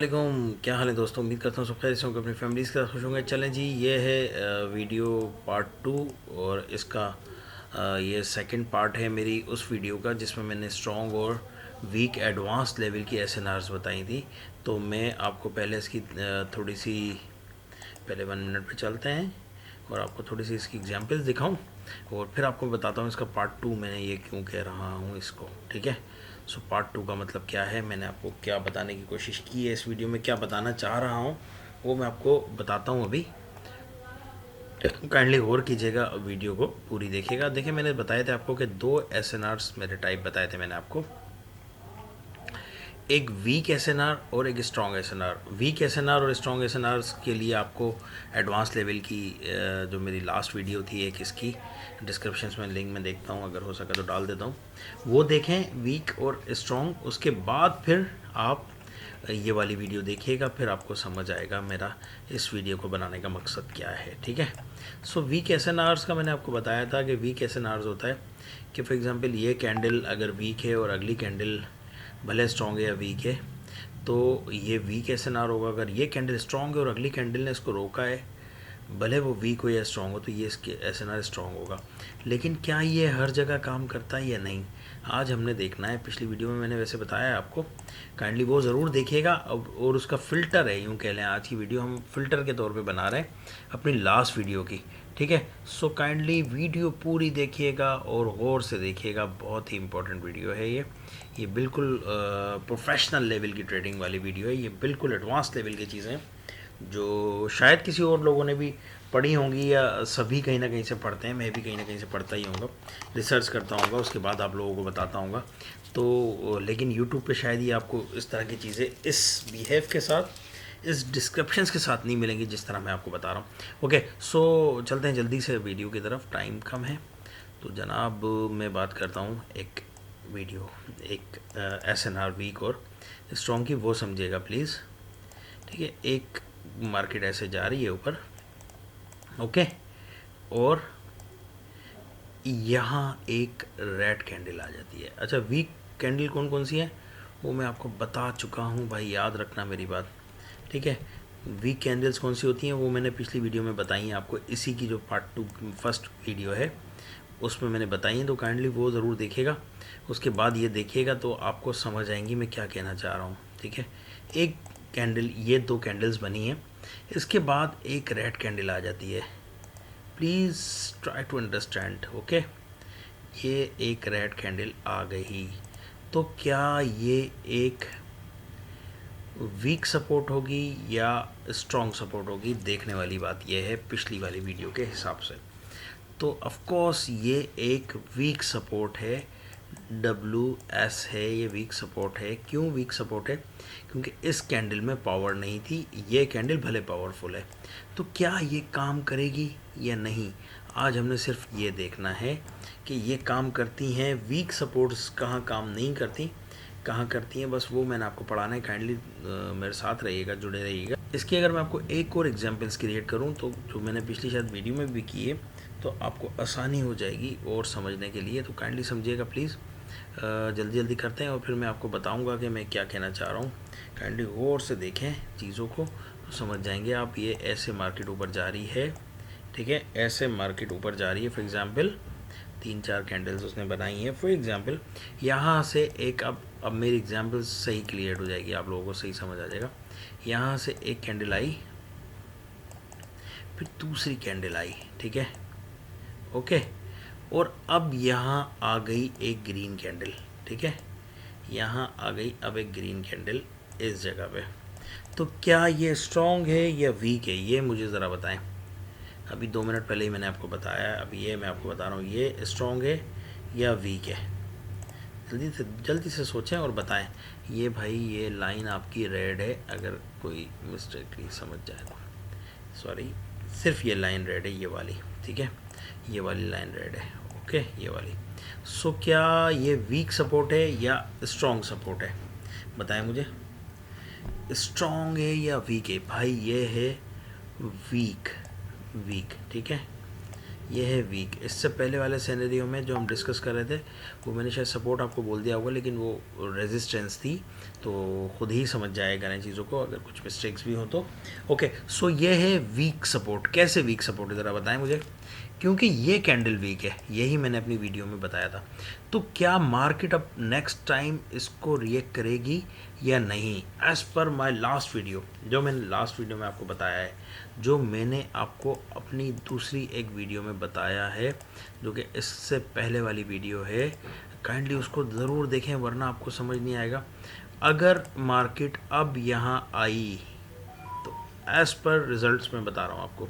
वालेकुम, क्या हाल है दोस्तों। उम्मीद करता हूँ सब खैरियत से होंगे, अपनी फैमिलीज़ के साथ खुश होंगे। चलें जी, ये है वीडियो पार्ट 2 और इसका ये सेकंड पार्ट है मेरी उस वीडियो का जिसमें मैंने स्ट्रॉन्ग और वीक एडवांस लेवल की एसएनआरस बताई थी। तो मैं आपको पहले इसकी थोड़ी सी पहले 1 मिनट पे चलते हैं और आपको थोड़ी सी इसकी एग्जांपल्स दिखाऊं और फिर आपको बताता हूँ इसका पार्ट 2 मैंने ये क्यों कह रहा हूँ इसको। ठीक है, सो पार्ट 2 का मतलब क्या है, मैंने आपको क्या बताने की कोशिश की है इस वीडियो में, क्या बताना चाह रहा हूँ वो मैं आपको बताता हूँ अभी। काइंडली गौर कीजिएगा, वीडियो को पूरी देखिएगा। देखिए, मैंने बताए थे आपको कि 2 एसएनआर्स मेरे टाइप बताए थे मैंने आपको, एक वीक एसएनआर और एक स्ट्रॉन्ग एसएनआर। वीक एसएनआर और स्ट्रॉन्ग एसएनआर के लिए आपको एडवांस लेवल की जो मेरी लास्ट वीडियो थी एक, इसकी डिस्क्रिप्शन में लिंक में देखता हूँ, अगर हो सके तो डाल देता हूँ, वो देखें वीक और स्ट्रॉन्ग। उसके बाद फिर आप ये वाली वीडियो देखिएगा, फिर आपको समझ आएगा मेरा इस वीडियो को बनाने का मकसद क्या है। ठीक है, सो वीक एसएनआर्स का मैंने आपको बताया था कि वीक एसएनआर्स होता है कि फॉर एग्जांपल ये कैंडल अगर वीक है और अगली कैंडल भले स्ट्रॉन्ग है या वीक है, तो ये वीक एसएनआर होगा। अगर ये कैंडल स्ट्रॉन्ग है और अगली कैंडल ने इसको रोका है, भले वो वीक हो या स्ट्रॉन्ग हो, तो ये इसके एसएनआर स्ट्रॉन्ग होगा। लेकिन क्या ये हर जगह काम करता है या नहीं, आज हमने देखना है। पिछली वीडियो में मैंने वैसे बताया है आपको, काइंडली वो ज़रूर देखिएगा। और उसका फ़िल्टर है, यूँ कह लें, आज की वीडियो हम फ़िल्टर के तौर पे बना रहे हैं अपनी लास्ट वीडियो की। ठीक है, सो काइंडली वीडियो पूरी देखिएगा और गौर से देखिएगा, बहुत ही इंपॉर्टेंट वीडियो है ये बिल्कुल प्रोफेशनल लेवल की ट्रेडिंग वाली वीडियो है। ये बिल्कुल एडवांस लेवल की चीज़ें जो शायद किसी और लोगों ने भी पढ़ी होंगी या सभी कहीं ना कहीं से पढ़ते हैं, मैं भी कहीं ना कहीं से पढ़ता ही होऊंगा, रिसर्च करता होऊंगा, उसके बाद आप लोगों को बताता होऊंगा। तो लेकिन यूट्यूब पे शायद ही आपको इस तरह की चीज़ें इस बिहेव के साथ, इस डिस्क्रिप्शंस के साथ नहीं मिलेंगी जिस तरह मैं आपको बता रहा हूँ। ओके, सो चलते हैं जल्दी से वीडियो की तरफ, टाइम कम है। तो जनाब, मैं बात करता हूँ एक वीडियो, एक एसएनआर वीक और स्ट्रॉन्ग की, वो समझिएगा प्लीज़। ठीक है, एक मार्केट ऐसे जा रही है ऊपर, ओके, और यहाँ एक रेड कैंडल आ जाती है। अच्छा, वीक कैंडल कौन कौन सी है वो मैं आपको बता चुका हूँ भाई, याद रखना मेरी बात। ठीक है, वीक कैंडल्स कौन सी होती हैं वो मैंने पिछली वीडियो में बताई हैं आपको, इसी की जो पार्ट 2 फर्स्ट वीडियो है उसमें मैंने बताई हैं, तो काइंडली वो ज़रूर देखिएगा। उसके बाद ये देखिएगा तो आपको समझ आएंगी मैं क्या कहना चाह रहा हूँ। ठीक है, एक कैंडल, ये 2 कैंडल्स बनी हैं, इसके बाद एक रेड कैंडल आ जाती है। Please try to understand, okay. ये एक रेड कैंडल आ गई, तो क्या ये एक वीक सपोर्ट होगी या स्ट्रॉन्ग सपोर्ट होगी, देखने वाली बात यह है पिछली वाली वीडियो के हिसाब से। तो ऑफ कोर्स ये एक वीक सपोर्ट है, WS है, ये वीक सपोर्ट है। क्यों वीक सपोर्ट है? क्योंकि इस कैंडल में पावर नहीं थी, ये कैंडल भले पावरफुल है। तो क्या ये काम करेगी या नहीं, आज हमने सिर्फ ये देखना है कि ये काम करती हैं। वीक सपोर्ट्स कहाँ काम नहीं करती, कहाँ करती हैं, बस वो मैंने आपको पढ़ाना है। काइंडली मेरे साथ रहिएगा, जुड़े रहिएगा। इसकी अगर मैं आपको एक और एग्जांपल्स क्रिएट करूँ तो, जो मैंने पिछली शायद वीडियो में भी की है, तो आपको आसानी हो जाएगी और समझने के लिए। तो काइंडली समझिएगा प्लीज़, जल्दी जल्दी करते हैं और फिर मैं आपको बताऊंगा कि मैं क्या कहना चाह रहा हूँ। काइंडली गौर से देखें चीज़ों को तो समझ जाएंगे आप। ये ऐसे मार्केट ऊपर जा रही है, ठीक है, ऐसे मार्केट ऊपर जा रही है। फॉर एग्ज़ाम्पल 3-4 कैंडल्स उसने बनाई हैं। फॉर एग्ज़ाम्पल यहाँ से एक, अब मेरी एग्जाम्पल सही क्लियर हो जाएगी, आप लोगों को सही समझ आ जाएगा। यहाँ से एक कैंडल आई, फिर दूसरी कैंडल आई, ठीक है, ओके, और अब यहाँ आ गई एक ग्रीन कैंडल। ठीक है, यहाँ आ गई अब एक ग्रीन कैंडल इस जगह पे। तो क्या ये स्ट्रॉन्ग है या वीक है, ये मुझे ज़रा बताएं। अभी 2 मिनट पहले ही मैंने आपको बताया, अभी ये मैं आपको बता रहा हूँ, ये स्ट्रॉन्ग है या वीक है। जल्दी से सोचें और बताएं। ये भाई, ये लाइन आपकी रेड है, अगर कोई मिस्टेकली समझ जाए तो सॉरी, सिर्फ ये लाइन रेड है, ये वाली, ठीक है, ये वाली लाइन रेड है, ओके, ये वाली। सो क्या ये वीक सपोर्ट है या स्ट्रॉन्ग सपोर्ट है, बताएं मुझे। स्ट्रॉन्ग है या वीक है? भाई ये है वीक, वीक, ठीक है, ये है वीक। इससे पहले वाले सिनेरियो में जो हम डिस्कस कर रहे थे वो मैंने शायद सपोर्ट आपको बोल दिया होगा, लेकिन वो रेजिस्टेंस थी, तो खुद ही समझ जाएगा इन चीज़ों को अगर कुछ मिस्टेक्स भी हो तो। ओके, सो ये है वीक सपोर्ट। कैसे वीक सपोर्ट ज़रा बताएं मुझे, क्योंकि ये कैंडल वीक है, यही मैंने अपनी वीडियो में बताया था। तो क्या मार्केट अब नेक्स्ट टाइम इसको रिएक्ट करेगी या नहीं? As per my last video, जो मैंने लास्ट वीडियो में आपको बताया है, जो मैंने आपको अपनी दूसरी एक वीडियो में बताया है, जो कि इससे पहले वाली वीडियो है, काइंडली उसको ज़रूर देखें वरना आपको समझ नहीं आएगा। अगर मार्केट अब यहाँ आई तो एज़ पर रिज़ल्ट्स मैं बता रहा हूँ आपको,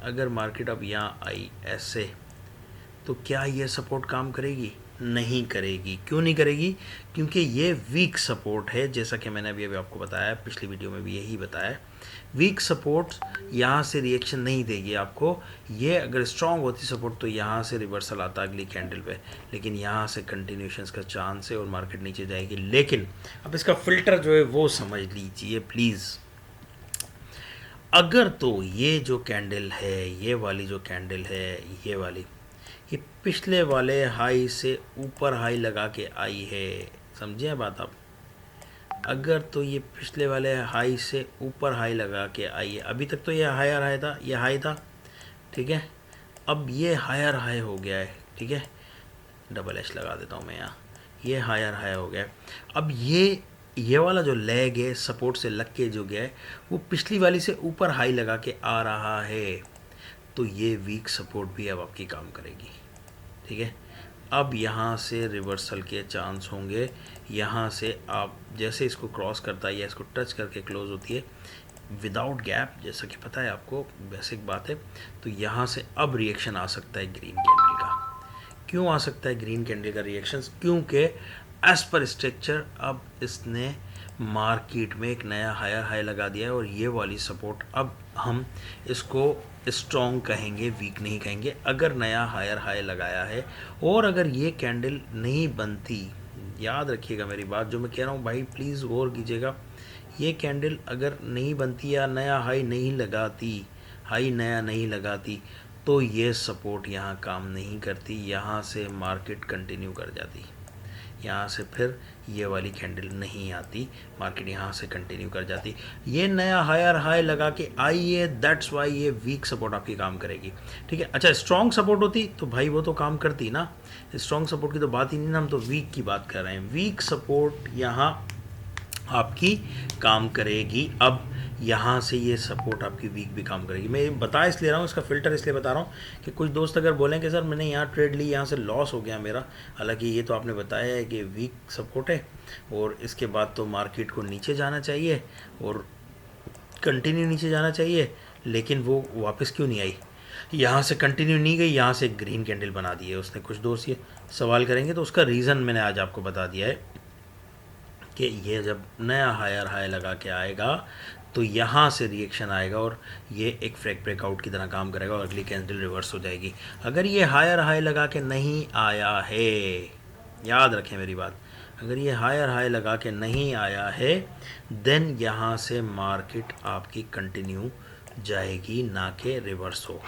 अगर मार्केट अब यहाँ आई ऐसे, तो क्या ये सपोर्ट काम करेगी? नहीं करेगी। क्यों नहीं करेगी? क्योंकि ये वीक सपोर्ट है, जैसा कि मैंने अभी आपको बताया, पिछली वीडियो में भी यही बताया। वीक सपोर्ट यहाँ से रिएक्शन नहीं देगी आपको। ये अगर स्ट्रांग होती सपोर्ट तो यहाँ से रिवर्सल आता अगली कैंडल पे, लेकिन यहाँ से कंटिन्यूशंस का चांस है और मार्केट नीचे जाएगी। लेकिन अब इसका फिल्टर जो है वो समझ लीजिए प्लीज़। अगर तो ये जो कैंडल है, ये वाली जो कैंडल है, ये वाली, ये पिछले वाले हाई से ऊपर हाई लगा के आई है, समझे बात आप? अगर तो ये पिछले वाले हाई से ऊपर हाई लगा के आई है, अभी तक तो ये हायर हाई था, ये हाई था, ठीक है, अब ये हायर हाई हो गया है, ठीक है, डबल एच लगा देता हूँ मैं यहाँ, ये हायर हाई हो गया है। अब ये वाला जो लेग है सपोर्ट से लग के जो गया है वो पिछली वाली से ऊपर हाई लगा के आ रहा है, तो ये वीक सपोर्ट भी अब आपकी काम करेगी, ठीक है। अब यहाँ से रिवर्सल के चांस होंगे, यहाँ से आप जैसे इसको क्रॉस करता है या इसको टच करके क्लोज होती है विदाउट गैप, जैसा कि पता है आपको, बेसिक बात है, तो यहाँ से अब रिएक्शन आ सकता है ग्रीन कैंडल का। क्यों आ सकता है ग्रीन कैंडल का रिएक्शन? क्योंकि एज पर स्ट्रक्चर अब इसने मार्केट में एक नया हायर हाई लगा दिया है और ये वाली सपोर्ट अब हम इसको स्ट्रॉन्ग कहेंगे, वीक नहीं कहेंगे। अगर नया हायर हाई लगाया है और अगर ये कैंडल नहीं बनती, याद रखिएगा मेरी बात जो मैं कह रहा हूँ भाई, प्लीज़ गौर कीजिएगा, ये कैंडल अगर नहीं बनती या नया हाई नहीं लगाती, हाई नया नहीं लगाती, तो ये सपोर्ट यहाँ काम नहीं करती, यहाँ से मार्केट कंटिन्यू कर जाती, यहाँ से फिर ये वाली कैंडल नहीं आती, मार्केट यहाँ से कंटिन्यू कर जाती। ये नया हायर हाई लगा के आई है, दैट्स वाई ये वीक सपोर्ट आपकी काम करेगी, ठीक है। अच्छा, स्ट्रॉन्ग सपोर्ट होती तो भाई वो तो काम करती ना, स्ट्रॉन्ग सपोर्ट की तो बात ही नहीं ना, हम तो वीक की बात कर रहे हैं। वीक सपोर्ट यहाँ आपकी काम करेगी। अब यहाँ से ये सपोर्ट आपकी वीक भी काम करेगी। मैं बता इसलिए रहा हूँ, इसका फ़िल्टर इसलिए बता रहा हूँ कि कुछ दोस्त अगर बोलें कि सर मैंने यहाँ ट्रेड ली, यहाँ से लॉस हो गया मेरा, हालांकि ये तो आपने बताया है कि वीक सपोर्ट है और इसके बाद तो मार्केट को नीचे जाना चाहिए और कंटिन्यू नीचे जाना चाहिए, लेकिन वो वापस क्यों नहीं आई? यहाँ से कंटिन्यू नहीं गई, यहाँ से ग्रीन कैंडल बना दी है उसने। कुछ दोस्त ये सवाल करेंगे तो उसका रीज़न मैंने आज आपको बता दिया है कि ये जब नया हायर हाई लगा के आएगा तो यहाँ से रिएक्शन आएगा और ये एक फ्रैग ब्रेकआउट की तरह काम करेगा और अगली कैंडल रिवर्स हो जाएगी। अगर ये हायर हाई लगा के नहीं आया है, याद रखें मेरी बात, अगर ये हायर हाई लगा के नहीं आया है देन यहाँ से मार्केट आपकी कंटिन्यू जाएगी, ना कि रिवर्स हो,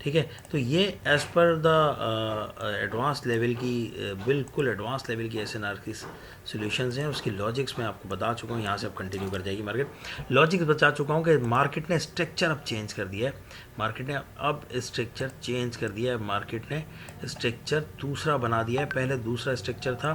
ठीक है। तो ये as per the advance level की बिल्कुल एडवांस लेवल की एसएनआर की सॉल्यूशंस हैं, उसकी लॉजिक्स मैं आपको बता चुका हूँ। यहाँ से अब कंटिन्यू कर जाएगी मार्केट। लॉजिक्स बता चुका हूँ कि मार्केट ने स्ट्रक्चर अब चेंज कर दिया है, मार्केट ने अब स्ट्रक्चर चेंज कर दिया है, मार्केट ने स्ट्रक्चर दूसरा बना दिया है। पहले दूसरा स्ट्रक्चर था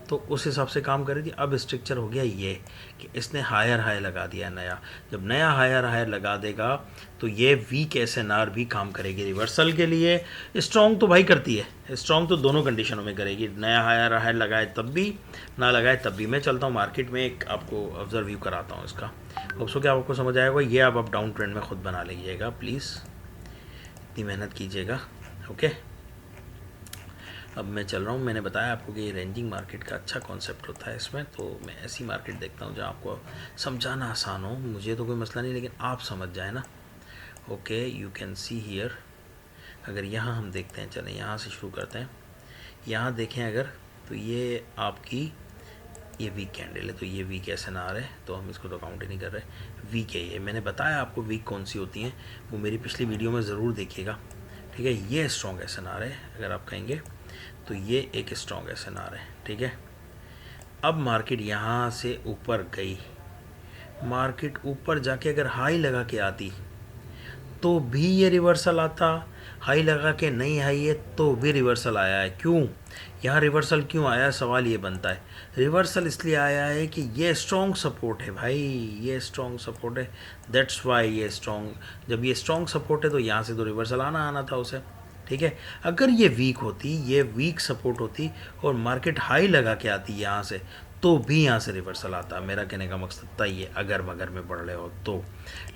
तो उस हिसाब से काम कर रही थी, अब स्ट्रक्चर हो गया ये कि इसने हायर हाई लगा दिया नया। जब नया हायर हाई लगा देगा तो ये वीक एसएनआर भी काम करेगी रिवर्सल के लिए। स्ट्रॉन्ग तो भाई करती है, स्ट्रॉन्ग तो दोनों कंडीशनों में करेगी, नया हायर हाई लगाए तब भी, ना लगाए तब भी। मैं चलता हूँ मार्केट में, एक आपको ऑब्जर्व व्यू कराता हूँ इसका, होप्स क्या आपको समझ आएगा। ये आप डाउन ट्रेंड में खुद बना लीजिएगा प्लीज़, इतनी मेहनत कीजिएगा, ओके। अब मैं चल रहा हूँ, मैंने बताया आपको कि ये रेंजिंग मार्केट का अच्छा कॉन्सेप्ट होता है इसमें, तो मैं ऐसी मार्केट देखता हूँ जहाँ आपको समझाना आसान हो। मुझे तो कोई मसला नहीं, लेकिन आप समझ जाए ना, okay. You can see here, अगर यहाँ हम देखते हैं, चलें यहाँ से शुरू करते हैं। यहाँ देखें अगर, तो ये आपकी ये वीक कैंडल है, तो ये वीक एसएनआर है, तो हम इसको तो काउंट ही नहीं कर रहे, वीक है ये। मैंने बताया आपको वीक कौन सी होती हैं, वो मेरी पिछली वीडियो में ज़रूर देखिएगा, ठीक है, ये स्ट्रॉन्ग एसएनआर है अगर आप कहेंगे तो, ये एक स्ट्रॉन्ग एसएनआर है। ठीक है, अब मार्केट यहाँ से ऊपर गई, मार्केट ऊपर जाके अगर हाई लगा के आती तो भी ये रिवर्सल आता, हाई लगा के नहीं हाई है तो भी रिवर्सल आया है। क्यों यहाँ रिवर्सल क्यों आया, सवाल ये बनता है। रिवर्सल इसलिए आया है कि ये स्ट्रॉन्ग सपोर्ट है भाई, ये स्ट्रॉन्ग सपोर्ट है, दैट्स वाई ये स्ट्रॉन्ग, जब ये स्ट्रॉन्ग सपोर्ट है तो यहाँ से तो रिवर्सल आना आना था उसे। ठीक है, अगर ये वीक होती, ये वीक सपोर्ट होती और मार्केट हाई लगा के आती यहाँ से, तो भी यहाँ से रिवर्सल आता। मेरा कहने का मकसद था ये, अगर मगर में पढ़ रहे हो तो।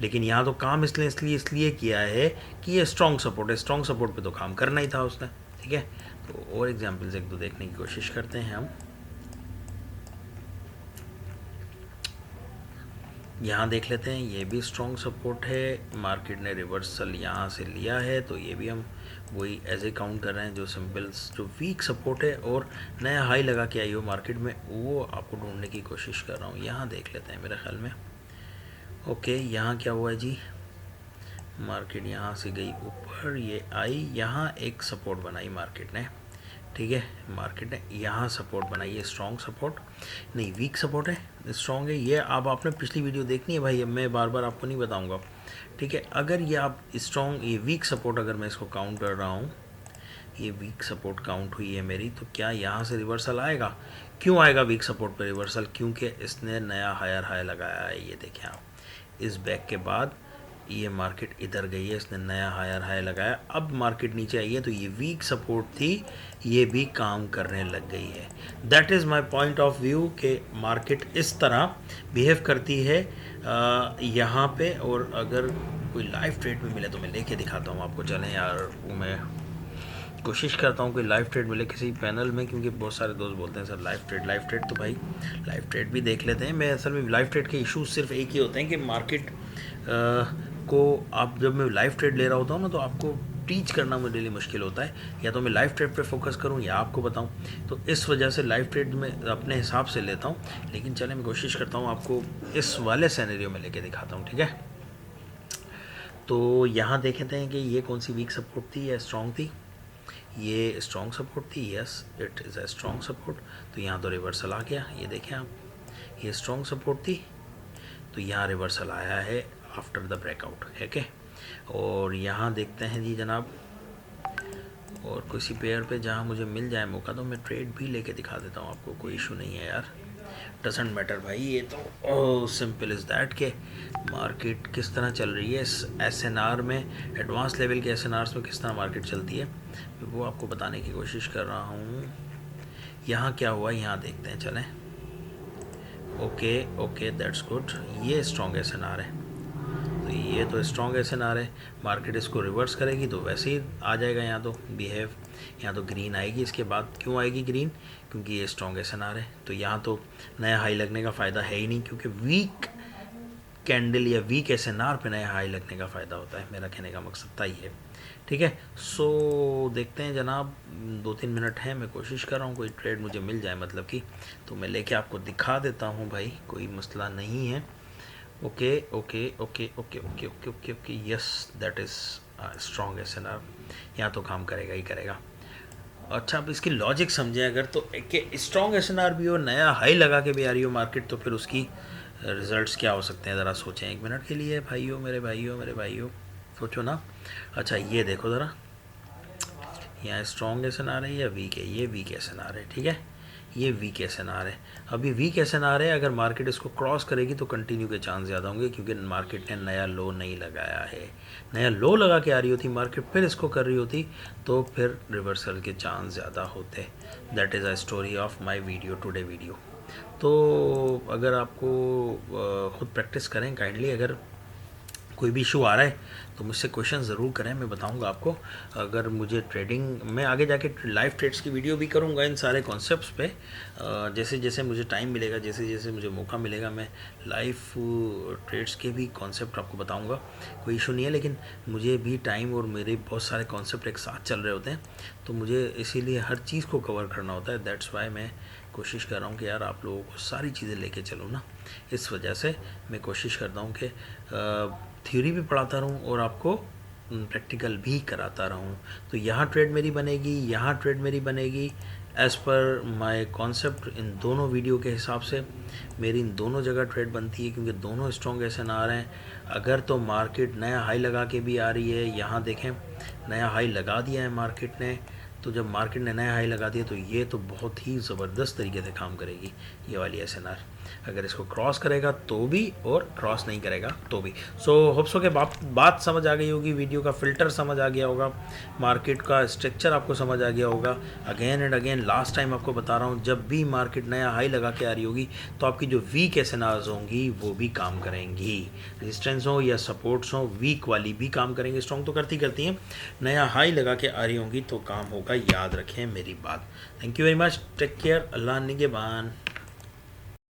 लेकिन यहाँ तो काम इसलिए किया है कि ये स्ट्रॉन्ग सपोर्ट है, स्ट्रॉन्ग सपोर्ट पे तो काम करना ही था उसने। ठीक है, तो और एग्जांपल्स एक दो देखने की कोशिश करते हैं हम। यहाँ देख लेते हैं, ये भी स्ट्रॉन्ग सपोर्ट है, मार्केट ने रिवर्सल यहाँ से लिया है तो ये भी हम वही एज ए काउंट कर रहे हैं। जो सिंपल्स जो वीक सपोर्ट है और नया हाई लगा के आई हो मार्केट में, वो आपको ढूंढने की कोशिश कर रहा हूँ। यहाँ देख लेते हैं मेरे ख्याल में। ओके, यहाँ क्या हुआ है जी, मार्केट यहाँ से गई ऊपर, ये आई, यहाँ एक सपोर्ट बनाई मार्केट ने। ठीक है, मार्केट ने यहाँ सपोर्ट बनाई है, स्ट्रॉन्ग सपोर्ट नहीं, वीक सपोर्ट है, स्ट्रॉन्ग है ये। अब आपने पिछली वीडियो देखनी है भाई, अब मैं बार बार आपको नहीं बताऊंगा। ठीक है, अगर ये आप स्ट्रॉन्ग, ये वीक सपोर्ट अगर मैं इसको काउंट कर रहा हूँ, ये वीक सपोर्ट काउंट हुई है मेरी, तो क्या यहाँ से रिवर्सल आएगा? क्यों आएगा वीक सपोर्ट पर रिवर्सल? क्योंकि इसने नया हायर हाई लगाया है। ये देखें आप, इस बैक के बाद ये मार्केट इधर गई है, इसने नया हायर हाई लगाया, अब मार्केट नीचे आई है तो ये वीक सपोर्ट थी, ये भी काम करने लग गई है। That is my point of view कि मार्केट इस तरह बिहेव करती है यहाँ पे। और अगर कोई लाइव ट्रेड में मिले तो मैं लेके दिखाता हूँ आपको। चलें यार, मैं कोशिश करता हूँ कि लाइव ट्रेड मिले किसी पैनल में, क्योंकि बहुत सारे दोस्त बोलते हैं सर लाइव ट्रेड, तो भाई लाइव ट्रेड भी देख लेते हैं। मैं असल में लाइव ट्रेड के इश्यूज सिर्फ एक ही होते हैं कि मार्केट को आप, जब मैं लाइव ट्रेड ले रहा होता हूँ ना, तो आपको टीच करना मेरे लिए मुश्किल होता है, या तो मैं लाइव ट्रेड पे फोकस करूँ या आपको बताऊँ। तो इस वजह से लाइव ट्रेड में अपने हिसाब से लेता हूँ, लेकिन चले मैं कोशिश करता हूँ आपको इस वाले सिनेरियो में लेके दिखाता हूँ। ठीक है, तो यहाँ देखते हैं कि ये कौन सी वीक सपोर्ट थी या स्ट्रॉन्ग थी। ये स्ट्रॉन्ग सपोर्ट थी, yes it is a strong support. तो यहाँ तो रिवर्सल आ गया, ये देखें आप, ये स्ट्रॉन्ग सपोर्ट थी तो यहाँ रिवर्सल आया है आफ्टर द ब्रेकआउट है के। और यहाँ देखते हैं जी जनाब, और किसी पेयर पे जहाँ मुझे मिल जाए मौका तो मैं ट्रेड भी लेके दिखा देता हूँ आपको, कोई इशू नहीं है यार, डजेंट मैटर भाई। ये तो सिंपल इज़ दैट के मार्केट किस तरह चल रही है इस एसएनआर में, एडवांस लेवल के एसएनआर्स में किस तरह मार्केट चलती है, वो आपको बताने की कोशिश कर रहा हूँ। यहाँ क्या हुआ यहाँ देखते हैं, चलें। ओके दैट्स गुड, ये स्ट्रॉन्ग एसएनआर है, तो ये तो स्ट्रॉन्ग एसएनआर है। मार्केट इसको रिवर्स करेगी तो वैसे ही आ जाएगा यहाँ तो बिहेव, यहाँ तो ग्रीन आएगी इसके बाद। क्यों आएगी ग्रीन? क्योंकि ये स्ट्रॉन्ग एसएनआर है, तो यहाँ तो नया हाई लगने का फ़ायदा है ही नहीं, क्योंकि वीक कैंडल या वीक एसएनआर पे नया हाई लगने का फ़ायदा होता है। मेरा कहने का मकसद था ये। ठीक है, सो देखते हैं जनाब, 2-3 मिनट हैं, मैं कोशिश कर रहा हूँ कोई ट्रेड मुझे मिल जाए, मतलब कि तो मैं लेके आपको दिखा देता हूँ भाई, कोई मसला नहीं है। Okay, yes that is strong SNR, यहाँ तो काम करेगा ही करेगा। अच्छा, अब इसकी लॉजिक समझें अगर, तो कि स्ट्रॉन्ग एसएनआर भी हो, नया हाई लगा के भी आ रही हो मार्केट, तो फिर उसकी रिजल्ट्स क्या हो सकते हैं, ज़रा सोचें एक मिनट के लिए भाइयों, मेरे भाइयों सोचो ना। अच्छा ये देखो ज़रा, यहाँ स्ट्रॉन्ग एसएनआर है या वीक है? ये वीक एसएनआर है। ठीक है, ये वीक एसएनआर है। अभी वीक एसएनआर है, अगर मार्केट इसको क्रॉस करेगी तो कंटिन्यू के चांस ज़्यादा होंगे, क्योंकि मार्केट ने नया लो नहीं लगाया है। नया लो लगा के आ रही होती मार्केट, फिर इसको कर रही होती तो फिर रिवर्सल के चांस ज़्यादा होते। That is a story of my video, today video. तो अगर आपको ख़ुद प्रैक्टिस करें काइंडली, अगर कोई भी इशू आ रहा है तो मुझसे क्वेश्चन ज़रूर करें, मैं बताऊंगा आपको। अगर मुझे ट्रेडिंग में आगे जाके लाइव ट्रेड्स की वीडियो भी करूंगा इन सारे कॉन्सेप्ट्स पे, जैसे जैसे मुझे टाइम मिलेगा, जैसे जैसे मुझे मौका मिलेगा, मैं लाइव ट्रेड्स के भी कॉन्सेप्ट आपको बताऊंगा, कोई इशू नहीं है। लेकिन मुझे भी टाइम और मेरे बहुत सारे कॉन्सेप्ट एक साथ चल रहे होते हैं, तो मुझे इसीलिए हर चीज़ को कवर करना होता है। दैट्स वाई मैं कोशिश कर रहा हूँ कि यार आप लोगों को सारी चीज़ें लेके चलूँ ना, इस वजह से मैं कोशिश करता हूँ कि थ्योरी भी पढ़ाता रहूँ और आपको प्रैक्टिकल भी कराता रहूँ। तो यहाँ ट्रेड मेरी बनेगी, यहाँ ट्रेड मेरी बनेगी, एज़ पर माय कॉन्सेप्ट। इन दोनों वीडियो के हिसाब से मेरी इन दोनों जगह ट्रेड बनती है, क्योंकि दोनों स्ट्रॉन्ग SNR हैं। अगर तो मार्केट नया हाई लगा के भी आ रही है, यहाँ देखें नया हाई लगा दिया है मार्केट ने, तो जब मार्केट ने नया हाई लगा दिया तो ये तो बहुत ही ज़बरदस्त तरीके से काम करेगी ये वाली SNR। अगर इसको क्रॉस करेगा तो भी, और क्रॉस नहीं करेगा तो भी। सो होप सो के बात समझ आ गई होगी, वीडियो का फ़िल्टर समझ आ गया होगा, मार्केट का स्ट्रक्चर आपको समझ आ गया होगा। Again and again last time आपको बता रहा हूँ, जब भी मार्केट नया हाई लगा के आ रही होगी तो आपकी जो वीक SNRs होंगी वो भी काम करेंगी। रेजिस्टेंस हो या सपोर्ट्स हो, वीक वाली भी काम करेंगे, स्ट्रॉन्ग तो करती हैं। नया हाई लगा के आ रही होंगी तो काम होगा, याद रखें मेरी बात। Thank you very much, take care, Allah निगहबान।